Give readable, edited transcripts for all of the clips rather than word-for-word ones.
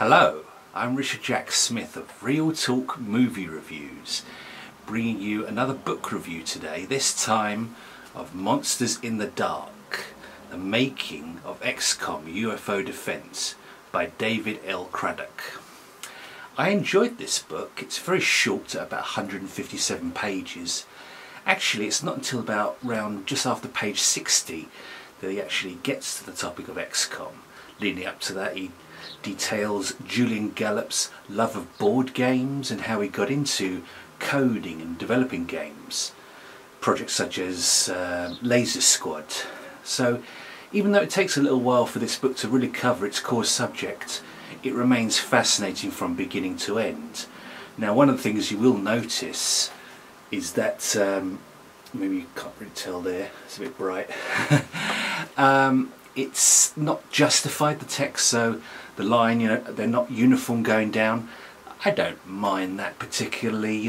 Hello, I'm Richard Jack Smith of Real Talk Movie Reviews, bringing you another book review today, this time of Monsters in the Dark, the making of XCOM UFO Defense by David L. Craddock. I enjoyed this book. It's very short, at about 157 pages. Actually, it's not until about just after page 60 that he actually gets to the topic of XCOM. Leading up to that, he details Julian Gallup's love of board games and how he got into coding and developing games. Projects such as Laser Squad. So even though it takes a little while for this book to really cover its core subject, it remains fascinating from beginning to end. Now, one of the things you will notice is that, maybe you can't really tell there, it's a bit bright, it's not justified, the text, so the line, they're not uniform going down. I don't mind that particularly,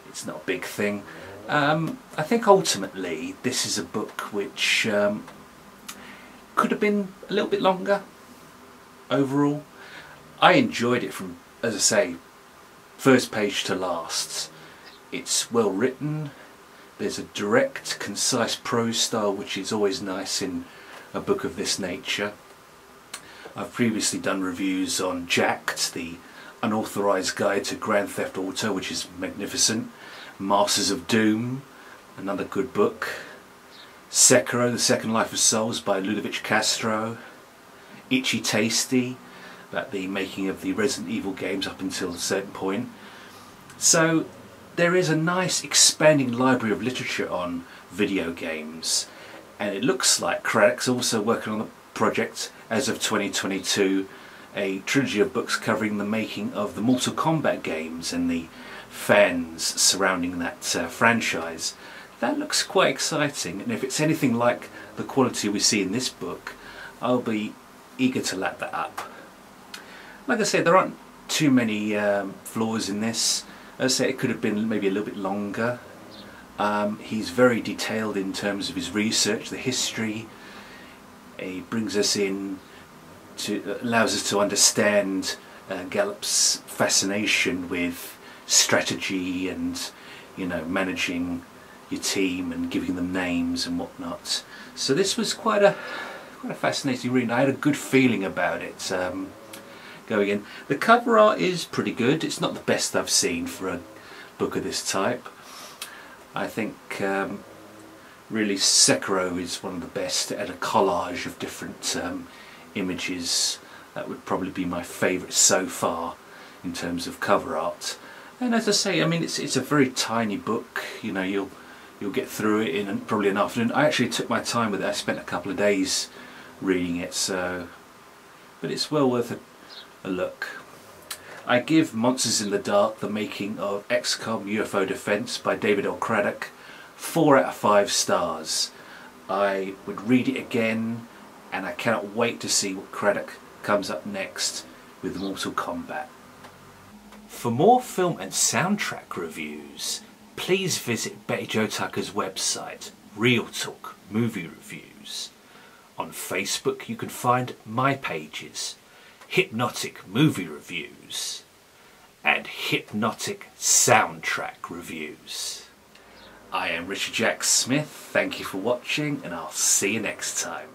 it's not a big thing. I think ultimately this is a book which could have been a little bit longer overall. I enjoyed it from, as I say, first page to last. It's well written, there's a direct, concise prose style which is always nice in a book of this nature. I've previously done reviews on Jacked, the unauthorised guide to Grand Theft Auto, which is magnificent. Masters of Doom, another good book. Sekiro, The Second Life of Souls by Ludovic Castro. Itchy Tasty, about the making of the Resident Evil games up until a certain point. So there is a nice expanding library of literature on video games, and it looks like Craddock's also working on the project as of 2022, a trilogy of books covering the making of the Mortal Kombat games and the fans surrounding that franchise. That looks quite exciting, and if it's anything like the quality we see in this book, I'll be eager to lap that up. Like I said, there aren't too many flaws in this. As I say, it could have been maybe a little bit longer. He's very detailed in terms of his research, the history. He brings us in allows us to understand Gallup's fascination with strategy and managing your team and giving them names and whatnot. So this was quite a fascinating read. I had a good feeling about it going in. The cover art is pretty good. It's not the best I've seen for a book of this type. I think really Sekiro is one of the best at a collage of different images. That would probably be my favourite so far in terms of cover art. And as I say, I mean, it's a very tiny book. You'll get through it in probably an afternoon. I actually took my time with it. I spent a couple of days reading it, but it's well worth a look. I give Monsters in the Dark, the making of XCOM UFO Defense by David L. Craddock, 4 out of 5 stars. I would read it again, and I cannot wait to see what Craddock comes up next with Mortal Kombat. For more film and soundtrack reviews, please visit Betty Jo Tucker's website, Real Talk Movie Reviews. On Facebook you can find my pages, Hypnotic Movie Reviews and Hypnotic Soundtrack Reviews. I am Richard Jack Smith, thank you for watching, and I'll see you next time.